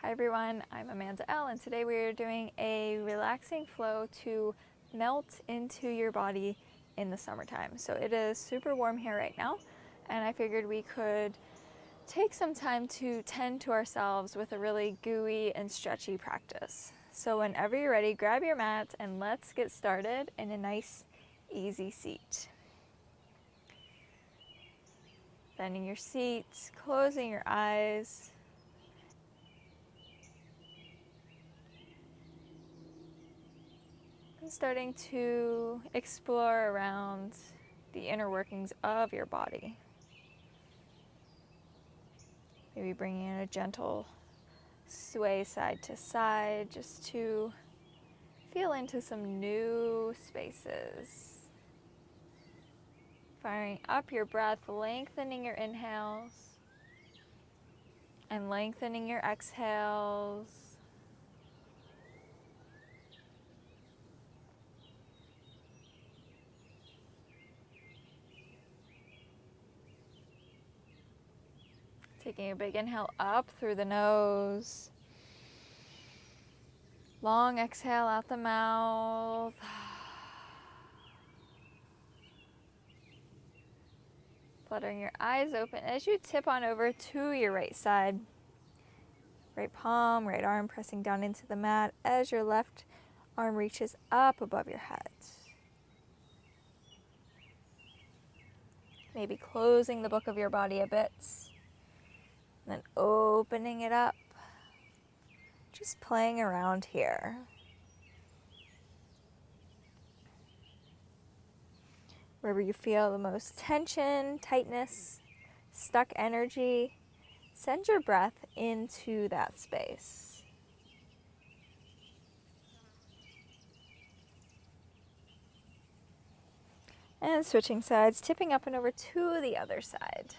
Hi everyone, I'm Amanda L, and today we are doing a relaxing flow to melt into your body in the summertime. So it is super warm here right now, and I figured we could take some time to tend to ourselves with a really gooey and stretchy practice. So whenever you're ready, grab your mat and let's get started in a nice, easy seat. Bending your seat, closing your eyes. Starting to explore around the inner workings of your body. Maybe bringing in a gentle sway side to side just to feel into some new spaces. Firing up your breath, lengthening your inhales and lengthening your exhales. Taking a big inhale up through the nose. Long exhale out the mouth. Fluttering your eyes open as you tip on over to your right side. Right palm, right arm pressing down into the mat as your left arm reaches up above your head. Maybe closing the book of your body a bit. And then opening it up. Just playing around here. Wherever you feel the most tension, tightness, stuck energy, send your breath into that space. And switching sides, tipping up and over to the other side.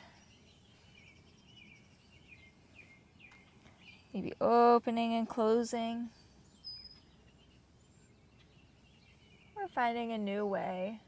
Maybe opening and closing. Or finding a new way.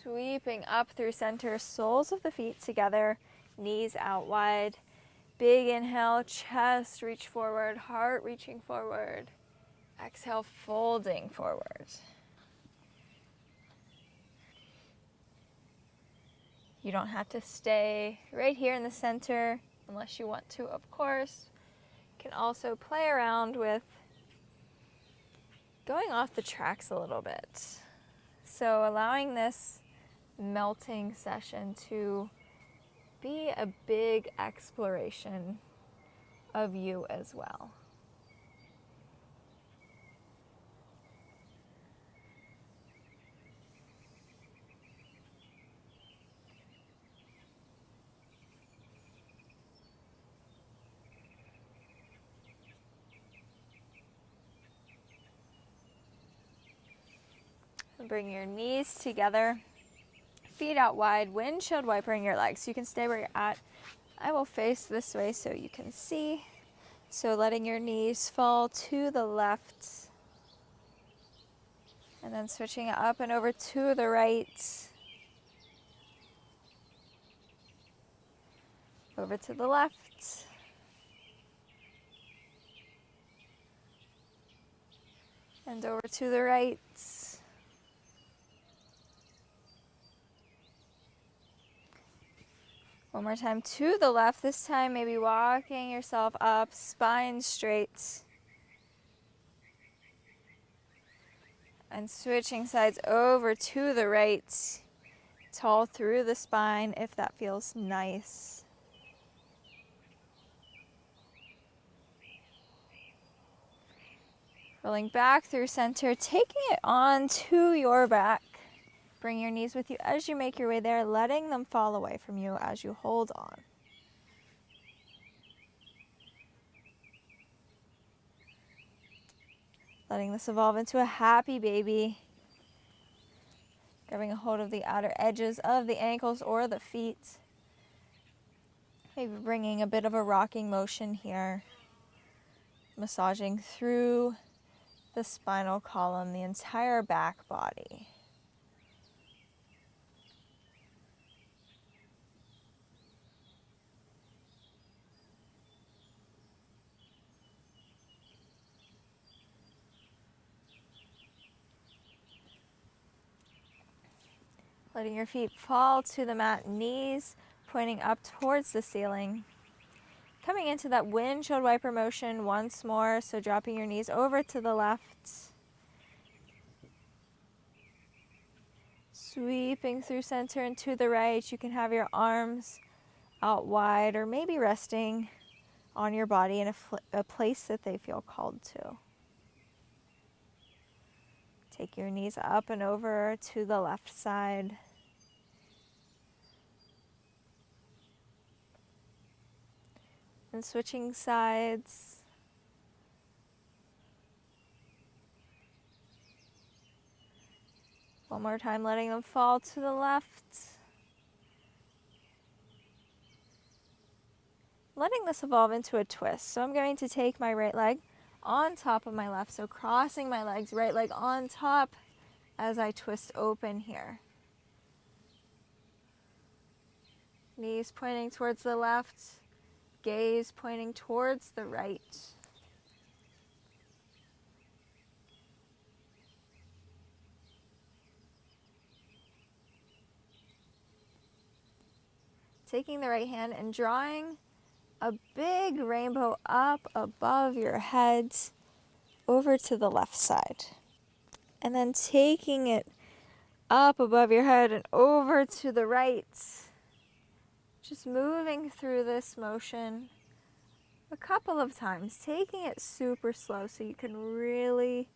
Sweeping up through center, soles of the feet together, knees out wide. Big inhale, chest reach forward, heart reaching forward. Exhale, folding forward. You don't have to stay right here in the center unless you want to, of course. You can also play around with going off the tracks a little bit. So allowing this melting session to be a big exploration of you as well. Bring your knees together, feet out wide, windshield wipering your legs. So you can stay where you're at. I will face this way so you can see. So letting your knees fall to the left. And then switching it up and over to the right. Over to the left. And over to the right. One more time to the left. This time maybe walking yourself up, spine straight. And switching sides over to the right. Tall through the spine if that feels nice. Rolling back through center, taking it on to your back. Bring your knees with you as you make your way there, letting them fall away from you as you hold on. Letting this evolve into a happy baby. Grabbing a hold of the outer edges of the ankles or the feet. Maybe bringing a bit of a rocking motion here, massaging through the spinal column, the entire back body. Letting your feet fall to the mat, knees pointing up towards the ceiling. Coming into that windshield wiper motion once more, so dropping your knees over to the left. Sweeping through center and to the right. You can have your arms out wide or maybe resting on your body in a place that they feel called to. Take your knees up and over to the left side. And switching sides. One more time, letting them fall to the left. Letting this evolve into a twist. So I'm going to take my right leg on top of my left. So crossing my legs, right leg on top as I twist open here. Knees pointing towards the left, gaze pointing towards the right. Taking the right hand and drawing a big rainbow up above your head over to the left side. And then taking it up above your head and over to the right. Just moving through this motion a couple of times, taking it super slow so you can really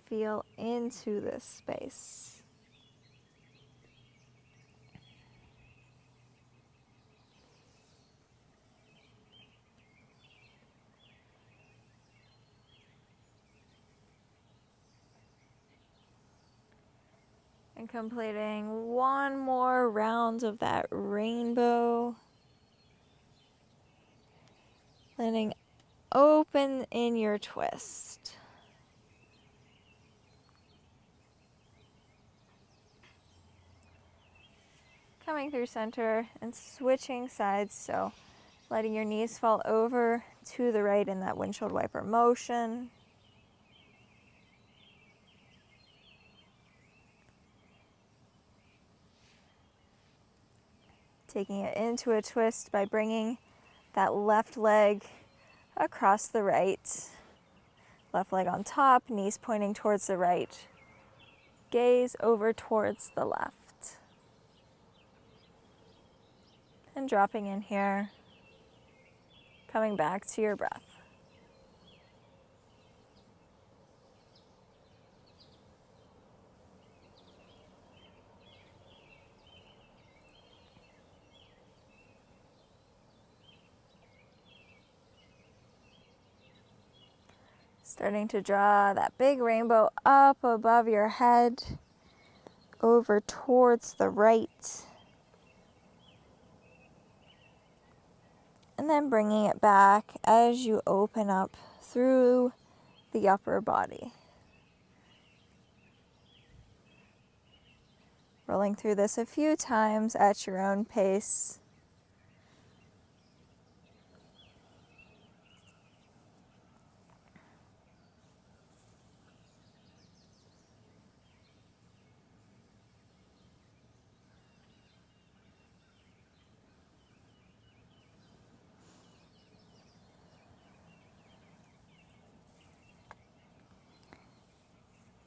feel into this space. And completing one more round of that rainbow. Landing open in your twist. Coming through center and switching sides, so letting your knees fall over to the right in that windshield wiper motion. Taking it into a twist by bringing that left leg across the right. Left leg on top, knees pointing towards the right. Gaze over towards the left. And dropping in here. Coming back to your breath. Starting to draw that big rainbow up above your head, over towards the right. And then bringing it back as you open up through the upper body. Rolling through this a few times at your own pace.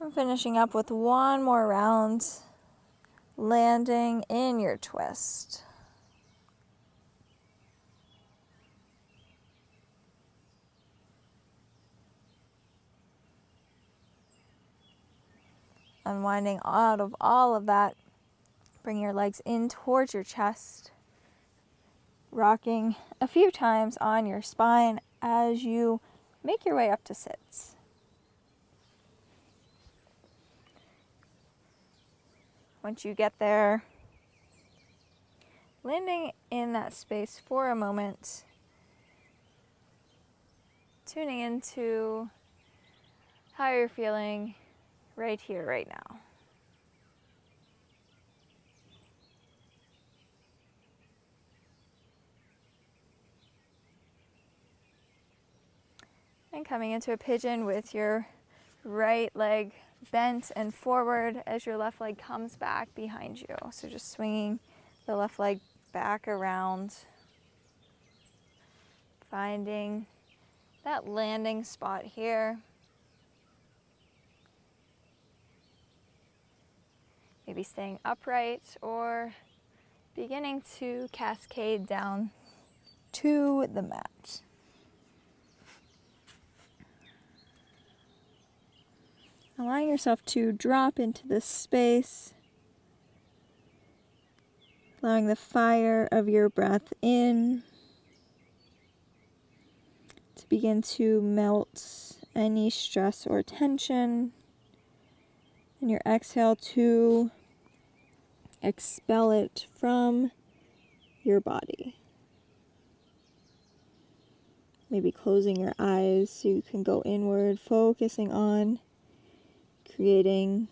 I'm finishing up with one more round, landing in your twist. Unwinding out of all of that, bring your legs in towards your chest, rocking a few times on your spine as you make your way up to sits. Once you get there, landing in that space for a moment, tuning into how you're feeling right here, right now. And coming into a pigeon with your right leg bent and forward as your left leg comes back behind you. So just swinging the left leg back around, finding that landing spot here. Maybe staying upright or beginning to cascade down to the mat. Allowing yourself to drop into this space, allowing the fire of your breath in to begin to melt any stress or tension, and your exhale to expel it from your body. Maybe closing your eyes so you can go inward, focusing on creating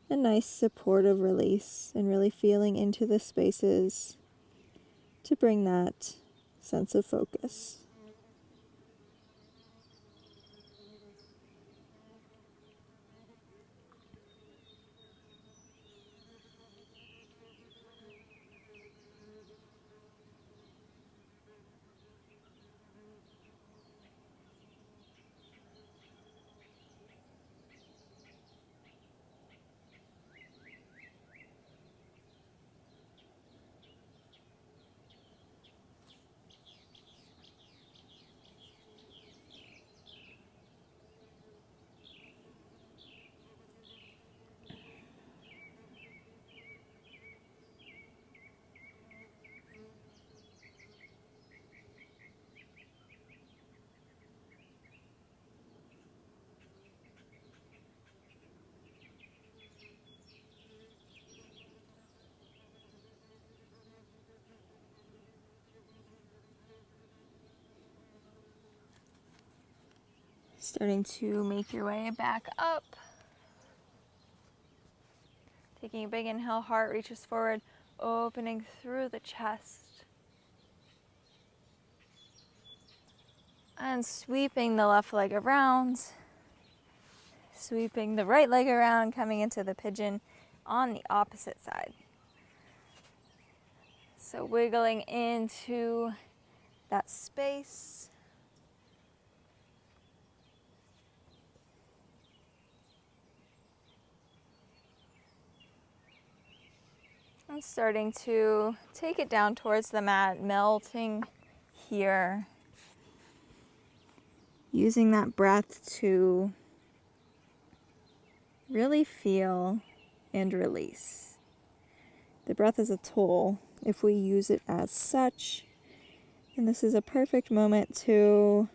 a nice supportive release and really feeling into the spaces to bring that sense of focus. Starting to make your way back up. Taking a big inhale, heart reaches forward, opening through the chest. And sweeping the left leg around. Sweeping the right leg around, coming into the pigeon on the opposite side. So wiggling into that space. And starting to take it down towards the mat, melting here. Using that breath to really feel and release. The breath is a tool if we use it as such. And this is a perfect moment to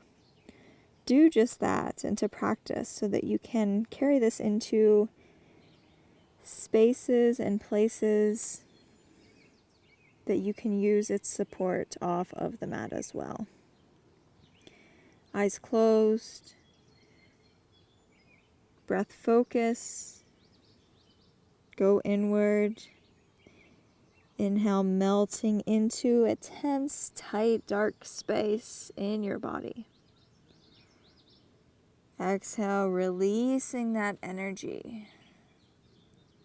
do just that and to practice so that you can carry this into spaces and places that you can use its support off of the mat as well. Eyes closed, breath focus, go inward. Inhale, melting into a tense, tight, dark space in your body. Exhale, releasing that energy,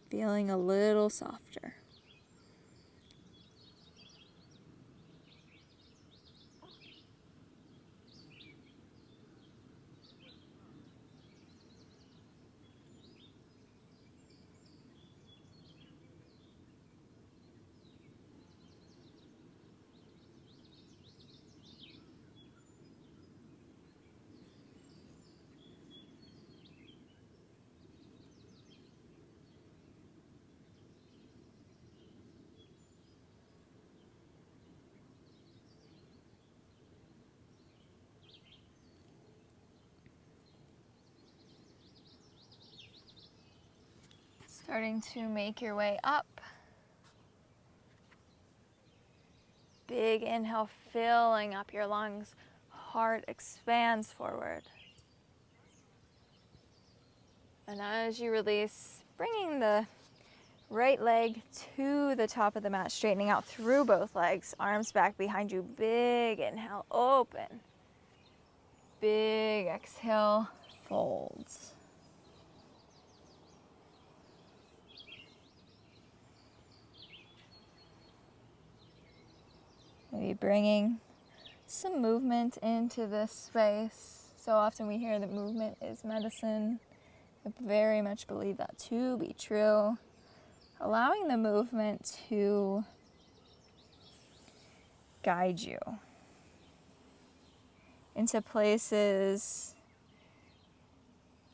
feeling a little softer. Starting to make your way up. big inhale, filling up your lungs. Heart expands forward. And as you release, bringing the right leg to the top of the mat, straightening out through both legs, arms back behind you. Big inhale, open. Big exhale, folds. Maybe bringing some movement into this space. So often we hear that movement is medicine. I very much believe that to be true. Allowing the movement to guide you into places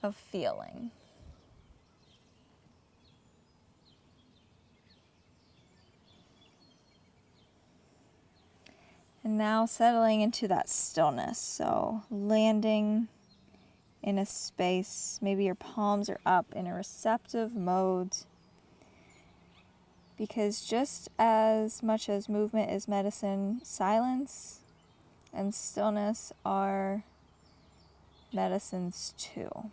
of feeling. And now settling into that stillness. So landing in a space, maybe your palms are up in a receptive mode. Because just as much as movement is medicine, silence and stillness are medicines too.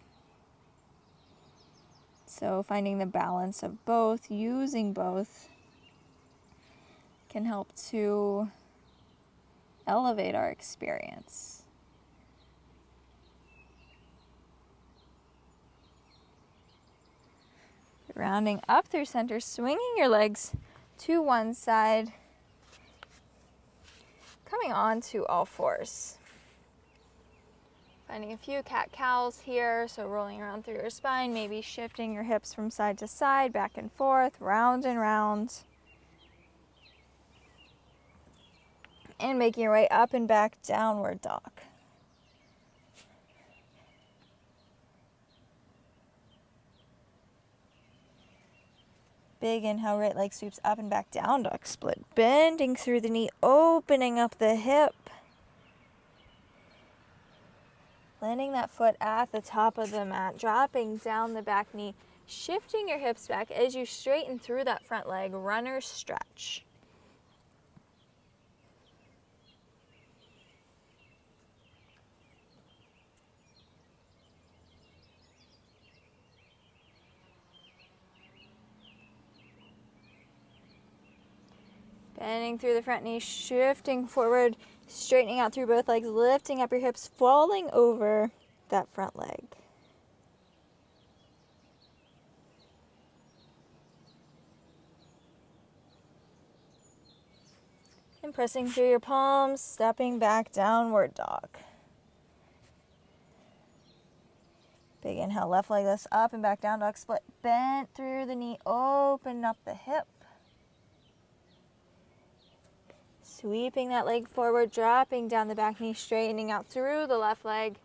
So finding the balance of both, using both, can help to elevate our experience. Rounding up through center, swinging your legs to one side, coming on to all fours. Finding a few cat-cows here, so rolling around through your spine, maybe shifting your hips from side to side, back and forth, round and round. And making your way up and back, downward dog. Big inhale, right leg sweeps up and back, down dog split. Bending through the knee, opening up the hip. Landing that foot at the top of the mat, dropping down the back knee, shifting your hips back as you straighten through that front leg, runner stretch. Bending through the front knee, shifting forward, straightening out through both legs, lifting up your hips, falling over that front leg. And pressing through your palms, stepping back, downward dog. Big inhale, left leg lifts up and back, down dog split. Bent through the knee, open up the hip. Sweeping that leg forward, dropping down the back knee, straightening out through the left leg,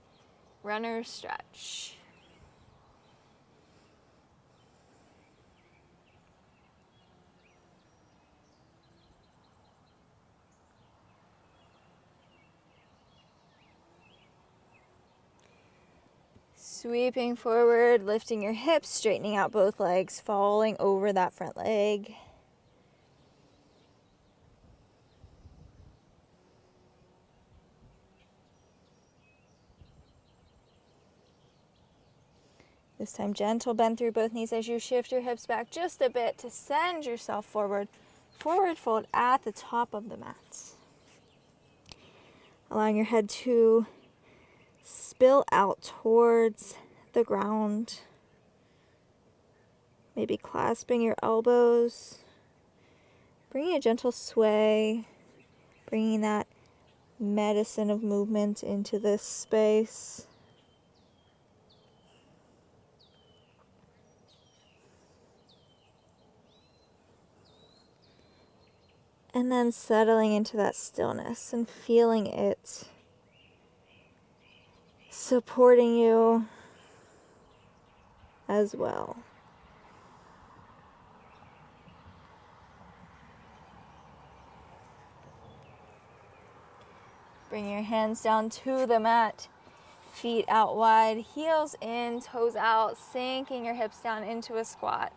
runner stretch. Sweeping forward, lifting your hips, straightening out both legs, falling over that front leg. This time, gentle bend through both knees as you shift your hips back just a bit to send yourself forward. Forward fold at the top of the mat. Allowing your head to spill out towards the ground. Maybe clasping your elbows. Bringing a gentle sway. Bringing that medicine of movement into this space. And then settling into that stillness and feeling it supporting you as well. Bring your hands down to the mat, feet out wide, heels in, toes out, sinking your hips down into a squat.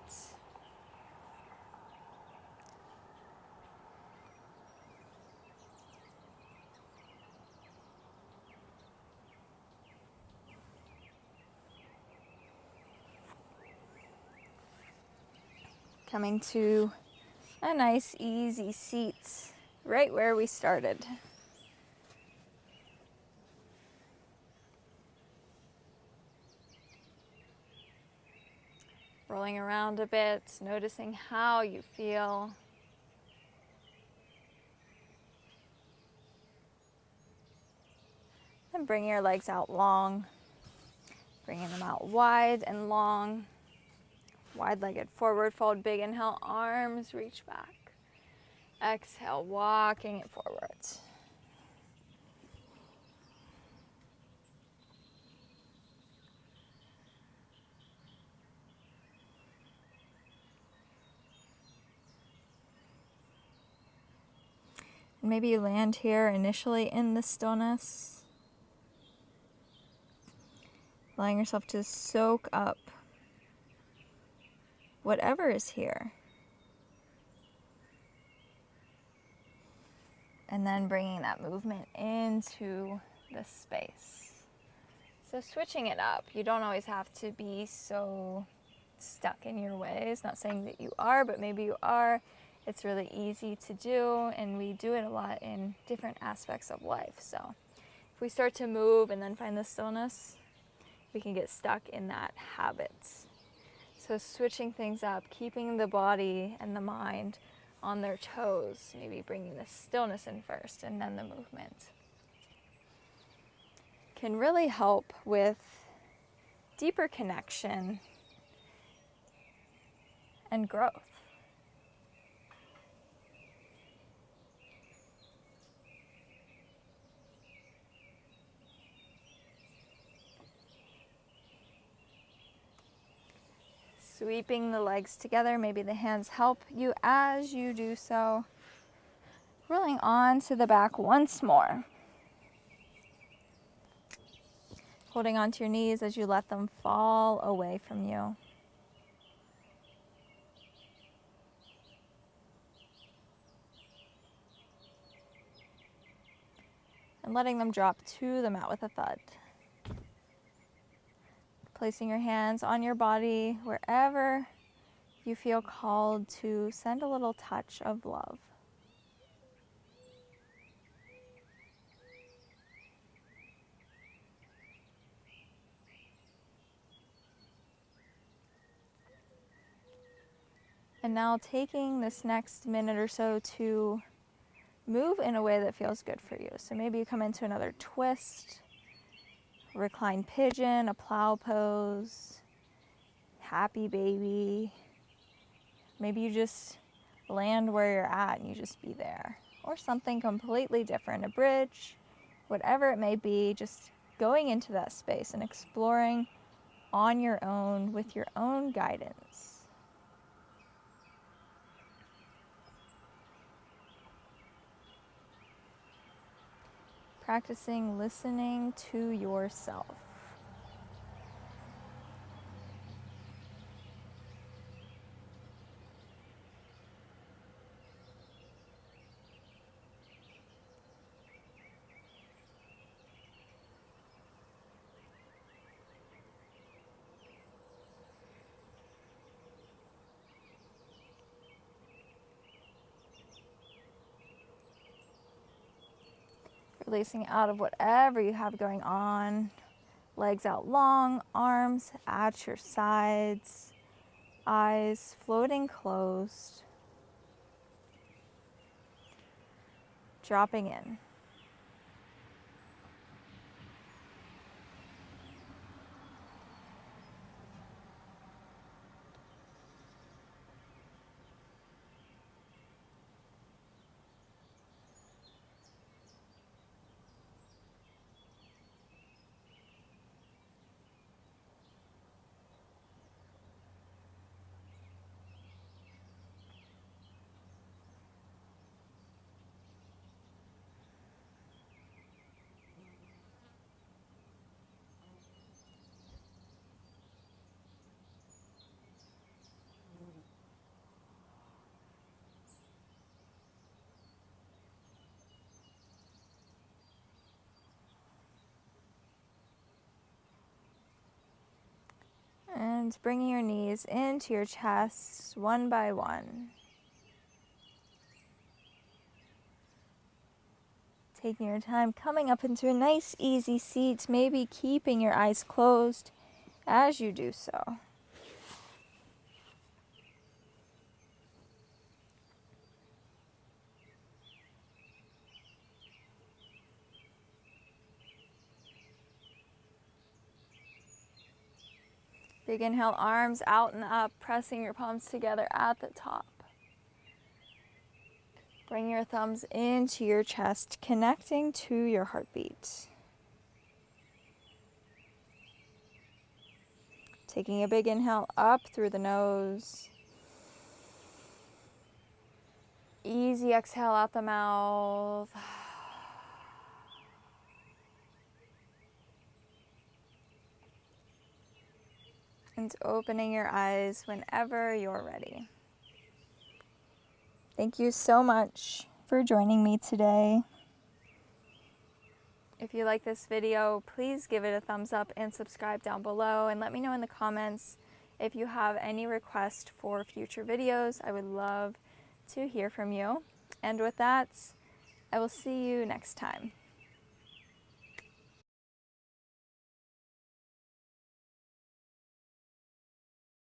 Coming to a nice easy seat right where we started. Rolling around a bit, noticing how you feel. And bring your legs out long, bringing them out wide and long. Wide-legged forward fold, big inhale, arms reach back. Exhale, walking it forwards. Maybe you land here initially in the stillness, allowing yourself to soak up whatever is here. And then bringing that movement into the space. So switching it up. You don't always have to be so stuck in your ways. Not saying that you are, but maybe you are. It's really easy to do, and we do it a lot in different aspects of life. So if we start to move and then find the stillness, we can get stuck in that habit. So switching things up, keeping the body and the mind on their toes, maybe bringing the stillness in first and then the movement, can really help with deeper connection and growth. Sweeping the legs together, maybe the hands help you as you do so. Rolling on to the back once more. Holding onto your knees as you let them fall away from you. And letting them drop to the mat with a thud. Placing your hands on your body wherever you feel called to send a little touch of love. And now taking this next minute or so to move in a way that feels good for you. So maybe you come into another twist, reclined pigeon, a plow pose, happy baby. Maybe you just land where you're at and you just be there. Or something completely different, a bridge, whatever it may be, just going into that space and exploring on your own with your own guidance. Practicing listening to yourself. Releasing out of whatever you have going on. Legs out long, arms at your sides, eyes floating closed. Dropping in. And bringing your knees into your chest one by one. Taking your time, coming up into a nice easy seat, maybe keeping your eyes closed as you do so. Big inhale, arms out and up, pressing your palms together at the top. Bring your thumbs into your chest, connecting to your heartbeat. Taking a big inhale up through the nose. Easy exhale out the mouth. And opening your eyes whenever you're ready. Thank you so much for joining me today. If you like this video, please give it a thumbs up and subscribe down below, and let me know in the comments if you have any requests for future videos. I would love to hear from you. And with that, I will see you next time.